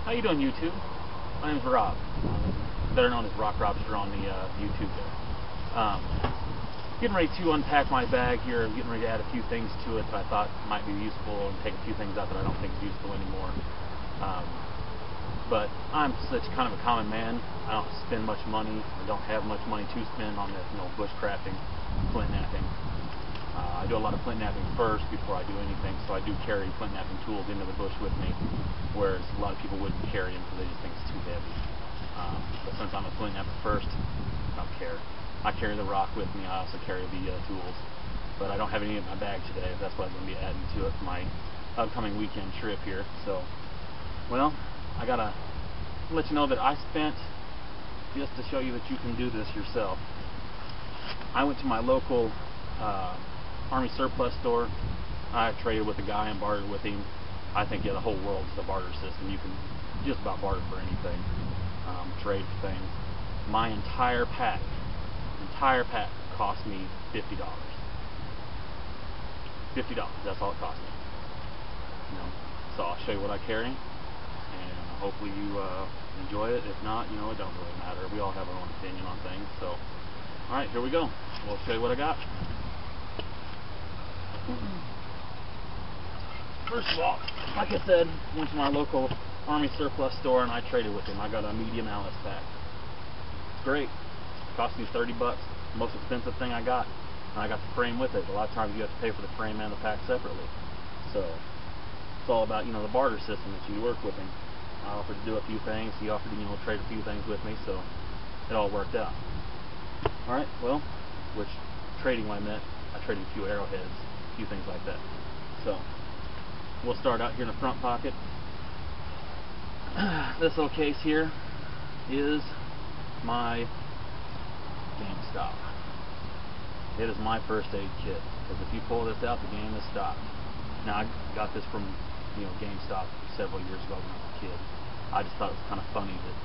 How you doing, YouTube? My name's Rob, better known as Rock Robster on the YouTube there. Getting ready to unpack my bag here. I'm getting ready to add a few things to it that I thought might be useful, and take a few things out that I don't think is useful anymore. But I'm such kind of a common man. I don't spend much money. I don't have much money to spend on this, bushcrafting, flint knapping. I do a lot of flint knapping first before I do anything, so I do carry flint knapping tools into the bush with me, whereas a lot of people wouldn't carry them because they just think it's too heavy. But since I'm a flint knapper first, I don't care. I carry the rock with me. I also carry the tools, but I don't have any in my bag today. That's what I'm going to be adding to it for my upcoming weekend trip here. So, well, I gotta let you know that I spent, just to show you that you can do this yourself, I went to my local Army surplus store. I traded with a guy and bartered with him. I think, yeah, the whole world is a barter system. You can just about barter for anything, trade for things. My entire pack cost me $50. $50, that's all it cost me. So I'll show you what I carry, and hopefully you enjoy it. If not, it don't really matter. We all have our own opinion on things. So, alright, here we go. We'll show you what I got. First of all, like I said, went to my local Army surplus store and I traded with him. I got a medium Alice pack. It's great. It cost me $30. Most expensive thing I got. And I got the frame with it. A lot of times you have to pay for the frame and the pack separately. So it's all about, the barter system that you work with him. I offered to do a few things. He offered to, trade a few things with me. So it all worked out. Alright, well, which trading what I meant, I traded a few arrowheads, a few things like that. So we'll start out here in the front pocket. This little case here is my GameStop. It is my first aid kit, because if you pull this out, the game is stopped. Now, I got this from GameStop several years ago when I was a kid. I just thought it was kind of funny that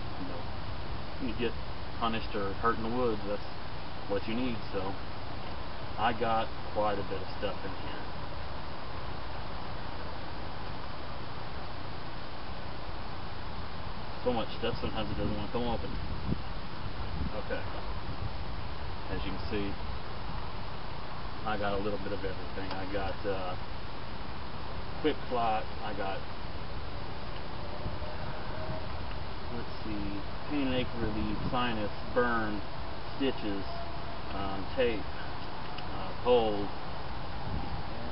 you get punished or hurt in the woods, that's what you need. So I got quite a bit of stuff in here. So much stuff, sometimes it doesn't want to come open. Okay. As you can see, I got a little bit of everything. I got quick clot, I got, let's see, pain and ache relief, sinus, burn, stitches, tape, cold. And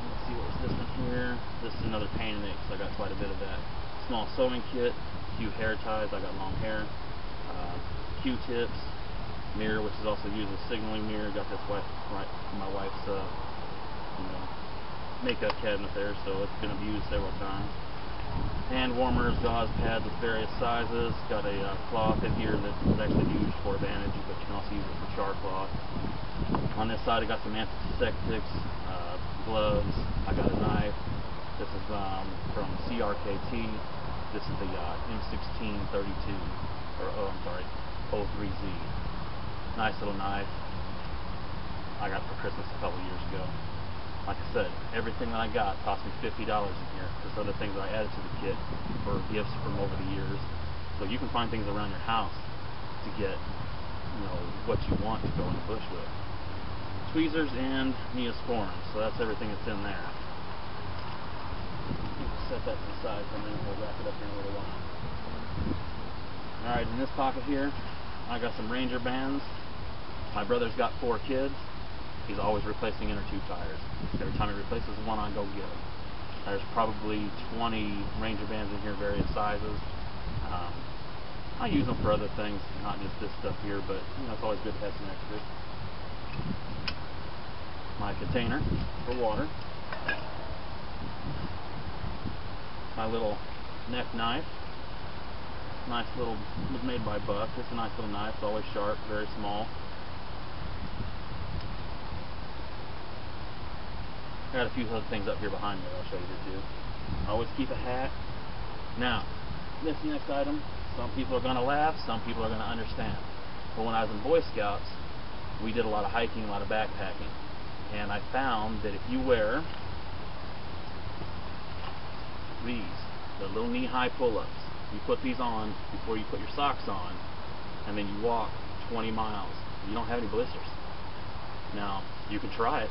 let's see, what was this one here? This is another pain and ache, so I got quite a bit of that. Small sewing kit, a few hair ties, I got long hair, Q-tips, mirror, which is also used as a signaling mirror. Got this right from my wife's makeup cabinet there, so it's been abused several times. Hand warmers, gauze pads of various sizes. Got a cloth in here that is actually used for a bandage, but you can also use it for char cloth. On this side I got some antiseptics, gloves. I got a knife. This is from CRKT. This is the M1632, or I'm sorry, 03Z. Nice little knife. I got it for Christmas a couple years ago. Like I said, everything that I got cost me $50 in here. There's other things that I added to the kit for gifts from over the years. So you can find things around your house to get, what you want to go in the bush with. Tweezers and Neosporin. So that's everything that's in there. Set that to the side for a minute. We'll wrap it up here in a little while. Alright, in this pocket here, I got some Ranger bands. My brother's got 4 kids. He's always replacing inner tube tires. Every time he replaces one, I go get them. There's probably 20 Ranger bands in here, various sizes. I use them for other things, not just this stuff here, but it's always good to have some extras. My container for water. My little neck knife. Nice little, was made by Buck. It's a nice little knife. It's always sharp, very small. I got a few other things up here behind me that I'll show you here too. I always keep a hat. Now, this next item, some people are going to laugh, some people are going to understand. But when I was in Boy Scouts, we did a lot of hiking, a lot of backpacking. And I found that if you wear these, the little knee-high pull-ups, You put these on before you put your socks on, and then you walk 20 miles. You don't have any blisters. Now, you can try it.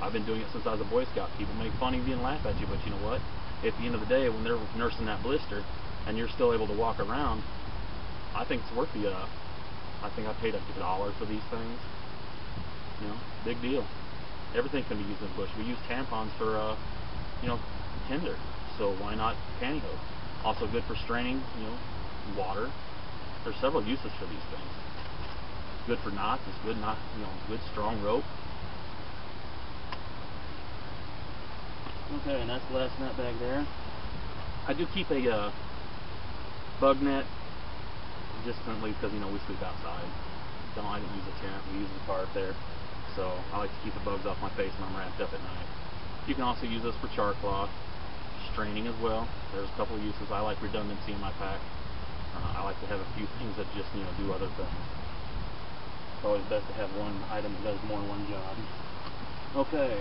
I've been doing it since I was a Boy Scout. People make fun of you and laugh at you, but you know what? At the end of the day, when they're nursing that blister and you're still able to walk around, I think it's worth the, I think I paid $1 for these things. You know, big deal. Everything can be used in the bush. We use tampons for, you know, tinder. So why not pantyhose? Also good for straining, you know, water. There's several uses for these things. Good for knots. It's good knot, you know, good strong rope. Okay, and that's the last net bag there. I do keep a bug net, just simply because, you know, we sleep outside. I didn't use a tent. We use the tarp there. So I like to keep the bugs off my face when I'm wrapped up at night. You can also use this for char cloth, straining as well. There's a couple of uses. I like redundancy in my pack. I like to have a few things that just, you know, do other things. It's always best to have one item that does more than one job. Okay.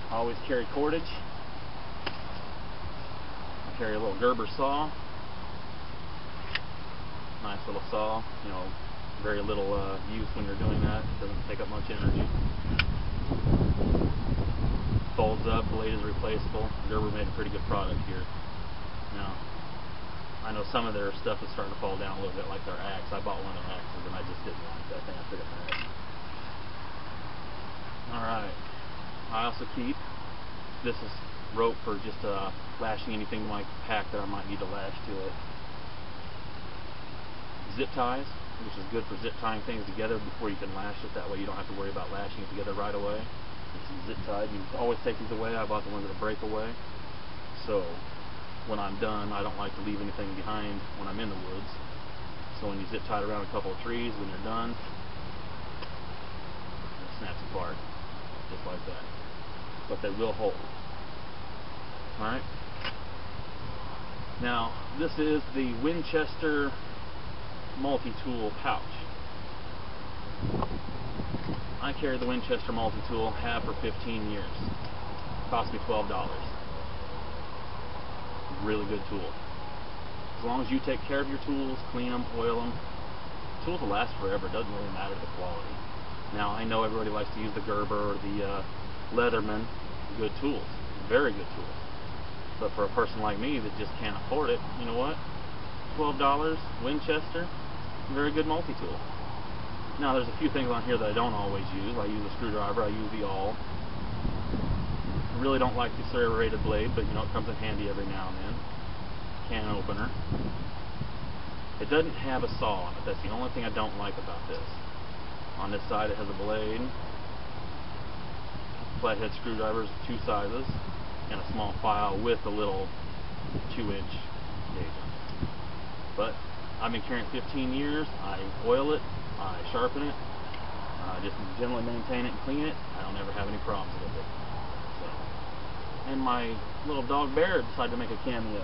I always carry cordage. I carry a little Gerber saw. Nice little saw. You know, very little use when you're doing that. It doesn't take up much energy. Folds up, blade is replaceable. Gerber made a pretty good product here. Now, I know some of their stuff is starting to fall down a little bit, like their axe. I bought one of their axes and I just didn't like that thing. I took it back. Alright. I also keep, this is rope for just lashing anything to my pack that I might need to lash to it. Zip ties, which is good for zip tying things together before you can lash it. That way you don't have to worry about lashing it together right away. It's zip tied. You can always take these away. I bought the ones that break away. So when I'm done, I don't like to leave anything behind when I'm in the woods. So when you zip tie it around a couple of trees, when you're done, it snaps apart, just like that. But they will hold. Alright? Now, this is the Winchester multi-tool pouch. I carry the Winchester multi-tool, have for 15 years. Cost me $12. Really good tool. As long as you take care of your tools, clean them, oil them, tools will last forever. It doesn't really matter the quality. Now, I know everybody likes to use the Gerber or the Leatherman. Good tools. Very good tools. But for a person like me that just can't afford it, you know what? $12, Winchester, very good multi-tool. Now, there's a few things on here that I don't always use. I use a screwdriver. I use the awl. I really don't like the serrated blade, but you know, it comes in handy every now and then. Can opener. It doesn't have a saw on it. That's the only thing I don't like about this. On this side, it has a blade, flathead screwdrivers, 2 sizes, and a small file with a little 2-inch gauge on it. But I've been carrying it 15 years. I oil it, I sharpen it, I just generally maintain it and clean it. I don't ever have any problems with it. So, and my little dog Bear decided to make a cameo.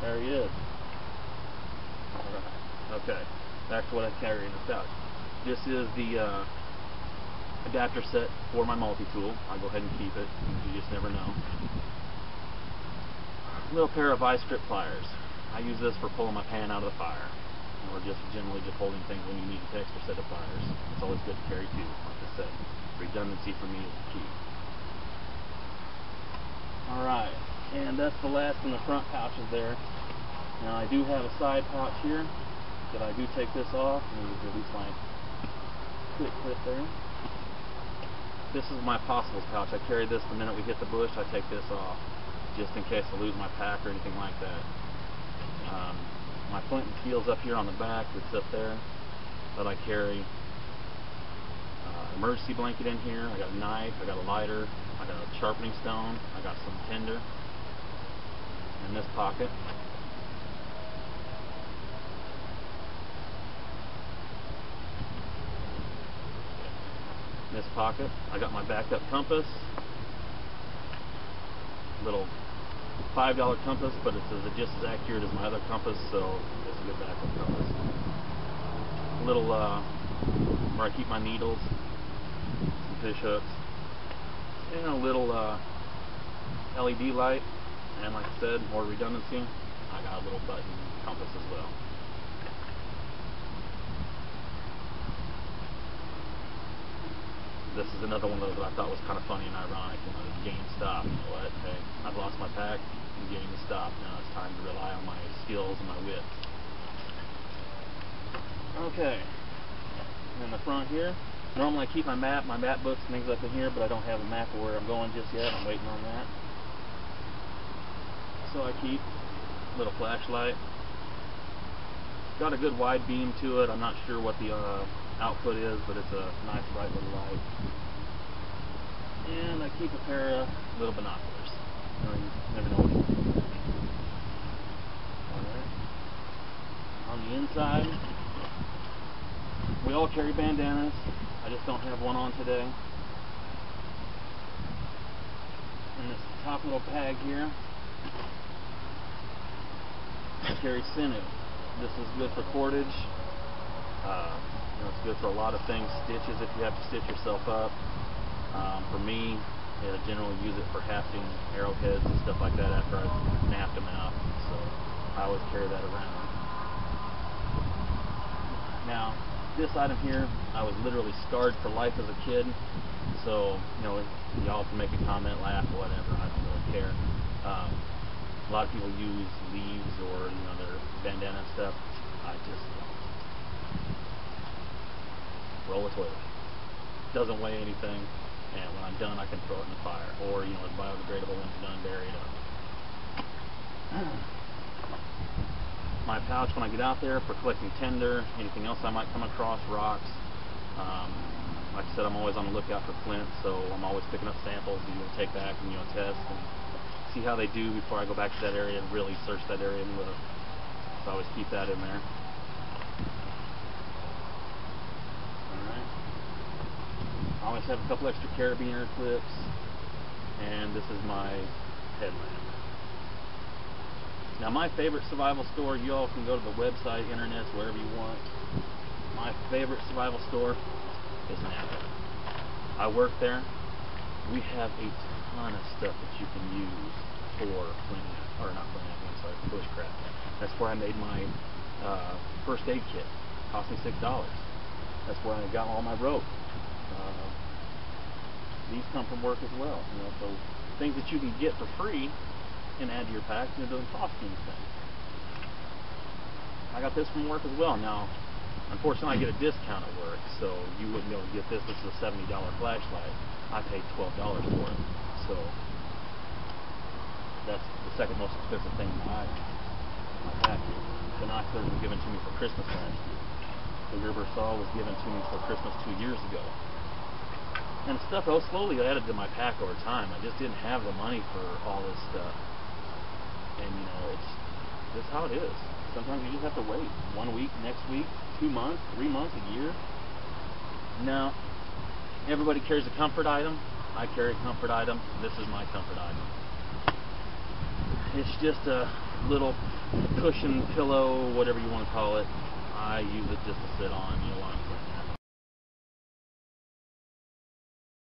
There he is. Alright, okay, back to what I carry in this pouch. This is the adapter set for my multi-tool. I'll go ahead and keep it. You just never know. A little pair of vice grip pliers. I use this for pulling my pan out of the fire, or just generally just holding things when you need an extra set of pliers. It's always good to carry 2. Like I said, redundancy for me is the key. Alright, and that's the last in the front pouches there. Now I do have a side pouch here that I do take this off. Let me release my quick clip there. This is my possibles pouch. I carry this the minute we hit the bush. I take this off just in case I lose my pack or anything like that. My flint and steel's up here on the back. It's up there. But I carry emergency blanket in here. I got a knife. I got a lighter. I got a sharpening stone. I got some tinder in this pocket. In this pocket, I got my backup compass. Little $5 compass, but it's just as accurate as my other compass, so it's a good backup compass. Little where I keep my needles, some fish hooks, and a little LED light. And like I said, more redundancy. I got a little button compass as well. This is another one of those that I thought was kind of funny and ironic. You know, the GameStop. You know what? Hey, I've lost my pack. I'm getting to stop. Now it's time to rely on my skills and my wits. Okay. And in the front here, normally I keep my map books and things up in here, but I don't have a map of where I'm going just yet. I'm waiting on that. So I keep a little flashlight. Got a good wide beam to it. I'm not sure what the output is, but it's a nice bright little light. And I keep a pair of little binoculars. You know, you never know what you're going to do. Alright. On the inside, we all carry bandanas. I just don't have one on today. In this top little bag here, I carry sinew. This is good for cordage. You know, it's good for a lot of things. Stitches if you have to stitch yourself up. For me, I generally use it for hafting arrowheads and stuff like that after I've napped them out. So I always carry that around. Now, this item here, I was literally scarred for life as a kid. So, you know, y'all can make a comment, laugh, whatever. I don't really care. A lot of people use leaves or, you know, their bandana and stuff. I just don't. Roll of toilet. Doesn't weigh anything, and when I'm done, I can throw it in the fire, or, you know, it's biodegradable when it's done, bury it up. My pouch when I get out there for collecting tinder, anything else I might come across, rocks. Like I said, I'm always on the lookout for flint, so I'm always picking up samples to take back and, you know, test and see how they do before I go back to that area and really search that area and look. So I always keep that in there. Alright. I always have a couple extra carabiner clips, and this is my headlamp. Now, my favorite survival store, you all can go to the website, internet, wherever you want. My favorite survival store is Napa. I work there. We have a ton of stuff that you can use for for bushcraft. That's where I made my first aid kit. It cost me $6. That's where I got all my rope. These come from work as well. You know, so things that you can get for free and add to your packs, and it doesn't cost you anything. I got this from work as well. Now, unfortunately, I get a discount at work, so you wouldn't be able to get this. This is a $70 flashlight. I paid $12 for it. So that's the second most expensive thing in my pack. Binoculars were given to me for Christmas last year. The river saw was given to me for Christmas 2 years ago. And stuff I was slowly added to my pack over time. I just didn't have the money for all this stuff. And you know, that's how it is. Sometimes you just have to wait. 1 week, next week, 2 months, 3 months, a year. Now, everybody carries a comfort item. I carry a comfort item. This is my comfort item. It's just a little cushion, pillow, whatever you want to call it. I use it just to sit on, you know, while I'm